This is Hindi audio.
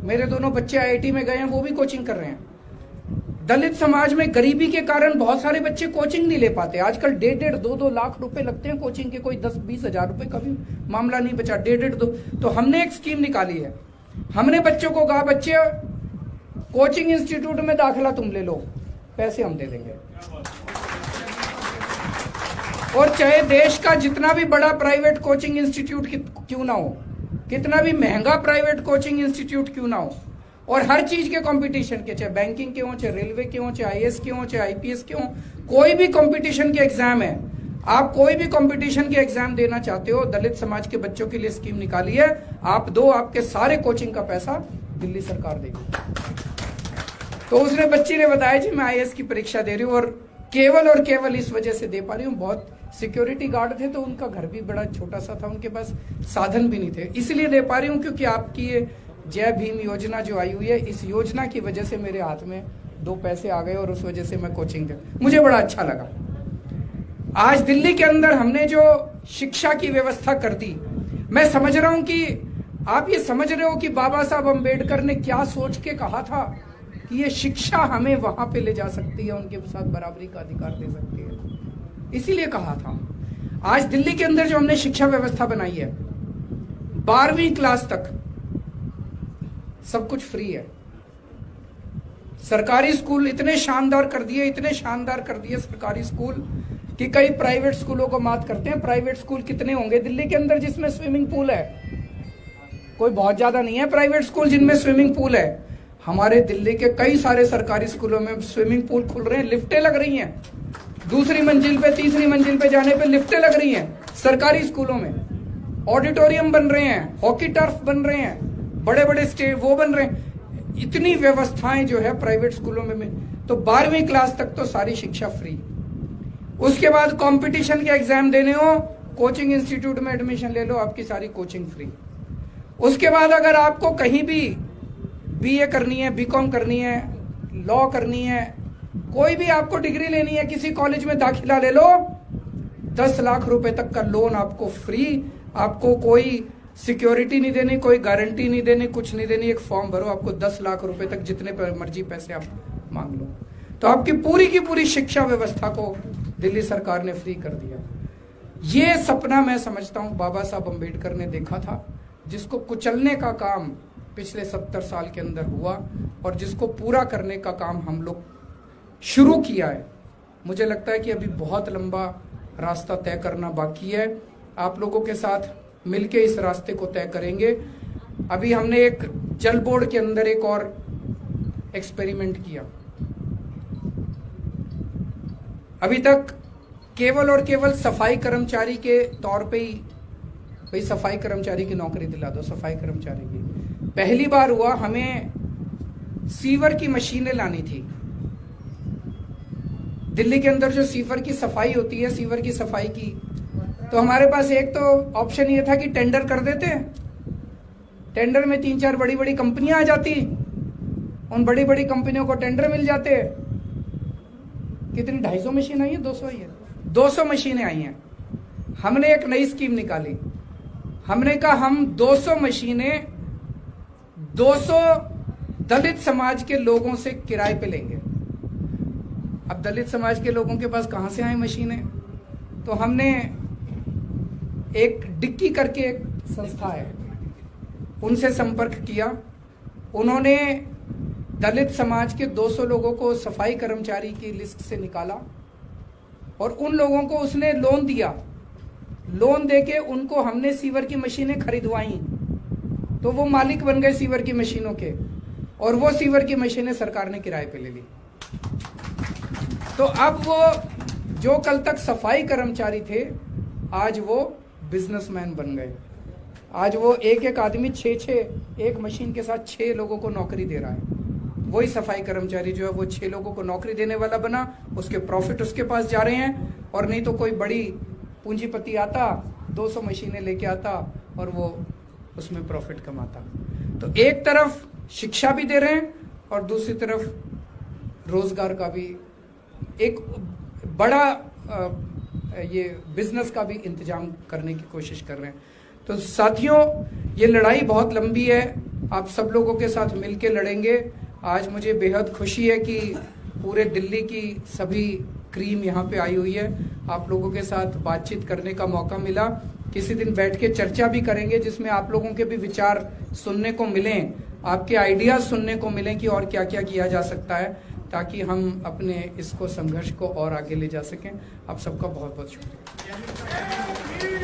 मेरे दोनों बच्चे आईआईटी में गए हैं, वो भी कोचिंग कर रहे हैं। दलित समाज में गरीबी के कारण बहुत सारे बच्चे कोचिंग नहीं ले पाते। आजकल 1.5-2 लाख रुपए लगते हैं कोचिंग के, कोई 10-20 हजार रुपए का भी मामला नहीं बचा, 1.5-2। तो हमने एक स्कीम निकाली है, हमने बच्चों को कहा बच्चे कोचिंग इंस्टीट्यूट में दाखिला तुम ले लो, पैसे हम दे देंगे। और चाहे देश का जितना भी बड़ा प्राइवेट कोचिंग इंस्टीट्यूट क्यों ना हो, कितना भी महंगा प्राइवेट कोचिंग इंस्टीट्यूट क्यों ना हो, और हर चीज के कंपटीशन के, चाहे बैंकिंग के हो, चाहे रेलवे के हो, चाहे आईएएस के हो, चाहे आईपीएस के हो, कोई भी कंपटीशन के एग्जाम है, आप कोई भी कंपटीशन के एग्जाम देना चाहते हो, दलित समाज के बच्चों के लिए स्कीम निकाली है। आप दो, आपके सारे कोचिंग का पैसा दिल्ली सरकार देगी। तो उसने बच्ची ने बताया जी मैं आईएएस की परीक्षा दे रही हूँ और केवल इस वजह से दे पा रही हूँ, बहुत सिक्योरिटी गार्ड थे तो उनका घर भी बड़ा छोटा सा था, उनके पास साधन भी नहीं थे, इसलिए दे पा रही हूँ क्योंकि आपकी ये जय भीम योजना जो आई हुई है, इस योजना की वजह से मेरे हाथ में 2 पैसे आ गए और उस वजह से मैं कोचिंग दे, मुझे बड़ा अच्छा लगा। आज दिल्ली के अंदर हमने जो शिक्षा की व्यवस्था कर दी, मैं समझ रहा हूं कि आप ये समझ रहे हो कि बाबा साहब अम्बेडकर ने क्या सोच के कहा था कि ये शिक्षा हमें वहां पे ले जा सकती है, उनके साथ बराबरी का अधिकार दे सकती है, इसीलिए कहा था। आज दिल्ली के अंदर जो हमने शिक्षा व्यवस्था बनाई है, 12वीं क्लास तक सब कुछ फ्री है। सरकारी स्कूल इतने शानदार कर दिए, इतने शानदार कर दिए सरकारी स्कूल कि कई प्राइवेट स्कूलों को मात करते हैं। प्राइवेट स्कूल कितने होंगे दिल्ली के अंदर जिसमें स्विमिंग पूल है? कोई बहुत ज्यादा नहीं है प्राइवेट स्कूल जिनमें स्विमिंग पूल है। हमारे दिल्ली के कई सारे सरकारी स्कूलों में स्विमिंग पूल खुल रहे हैं, लिफ्टें लग रही हैं, 2री मंजिल पे 3री मंजिल पे जाने पे लिफ्टें लग रही हैं सरकारी स्कूलों में, ऑडिटोरियम बन रहे हैं, हॉकी टर्फ बन रहे हैं, बड़े बड़े स्टेज वो बन रहे हैं, इतनी व्यवस्थाएं जो है प्राइवेट स्कूलों में। तो 12वीं क्लास तक तो सारी शिक्षा फ्री। उसके बाद कंपटीशन के एग्जाम देने हो, कोचिंग इंस्टीट्यूट में एडमिशन ले लो, आपकी सारी कोचिंग फ्री। उसके बाद अगर आपको कहीं भी बीए करनी है, बीकॉम करनी है, लॉ करनी है, कोई भी आपको डिग्री लेनी है, किसी कॉलेज में दाखिला ले लो, 10 लाख रुपए तक का लोन आपको फ्री। आपको कोई सिक्योरिटी नहीं देनी, कोई गारंटी नहीं देनी, कुछ नहीं देनी, एक फॉर्म भरो, आपको 10 लाख रुपए तक जितने मर्जी पैसे आप मांग लो। तो आपकी पूरी की पूरी शिक्षा व्यवस्था को दिल्ली सरकार ने फ्री कर दिया। ये सपना मैं समझता हूं बाबा साहब अम्बेडकर ने देखा था, जिसको कुचलने का काम पिछले 70 साल के अंदर हुआ और जिसको पूरा करने का काम हम लोग शुरू किया है। मुझे लगता है कि अभी बहुत लंबा रास्ता तय करना बाकी है, आप लोगों के साथ मिलके इस रास्ते को तय करेंगे। अभी हमने एक जल बोर्ड के अंदर एक और एक्सपेरिमेंट किया। अभी तक केवल और केवल सफाई कर्मचारी के तौर पे ही, भाई सफाई कर्मचारी की नौकरी दिला दो, सफाई कर्मचारी की। पहली बार हुआ हमें सीवर की मशीनें लानी थी। दिल्ली के अंदर जो सीवर की सफाई होती है, सीवर की सफाई की, तो हमारे पास एक तो ऑप्शन ये था कि टेंडर कर देते, टेंडर में 3-4 बड़ी बड़ी कंपनियां आ जाती, उन बड़ी बड़ी कंपनियों को टेंडर मिल जाते। कितनी 250 मशीन आई है, 200 आई है, 200 मशीनें आई हैं। हमने एक नई स्कीम निकाली, हमने कहा हम 200 मशीनें 200 दलित समाज के लोगों से किराए पे लेंगे। अब दलित समाज के लोगों के पास कहां से आए मशीनें? तो हमने एक डिक्की करके एक संस्था है, उनसे संपर्क किया। उन्होंने दलित समाज के 200 लोगों को सफाई कर्मचारी की लिस्ट से निकाला और उन लोगों को उसने लोन दिया। लोन देके उनको हमने सीवर की मशीनें खरीदवाई, तो वो मालिक बन गए सीवर की मशीनों के, और वो सीवर की मशीनें सरकार ने किराए पे ले ली। तो अब वो जो कल तक सफाई कर्मचारी थे, आज वो बिजनेसमैन बन गए। आज वो एक आदमी 6 एक मशीन के साथ 6 लोगों को नौकरी दे रहा है। वही सफाई कर्मचारी जो है वो 6 लोगों को नौकरी देने वाला बना, उसके प्रॉफिट उसके पास जा रहे हैं। और नहीं तो कोई बड़ी पूंजीपति आता, 200 मशीनें लेके आता और वो उसमें प्रॉफिट कमाता। तो एक तरफ शिक्षा भी दे रहे हैं और दूसरी तरफ रोजगार का भी एक बड़ा ये बिजनेस का भी इंतजाम करने की कोशिश कर रहे हैं। तो साथियों, ये लड़ाई बहुत लंबी है, आप सब लोगों के साथ मिलके लड़ेंगे। आज मुझे बेहद खुशी है कि पूरे दिल्ली की सभी क्रीम यहाँ पे आई हुई है। आप लोगों के साथ बातचीत करने का मौका मिला। किसी दिन बैठ के चर्चा भी करेंगे जिसमें आप लोगों के भी विचार सुनने को मिलें, आपके आइडियाज सुनने को मिलें कि और क्या क्या किया जा सकता है, ताकि हम अपने इसको संघर्ष को और आगे ले जा सकें। आप सबका बहुत बहुत शुक्रिया।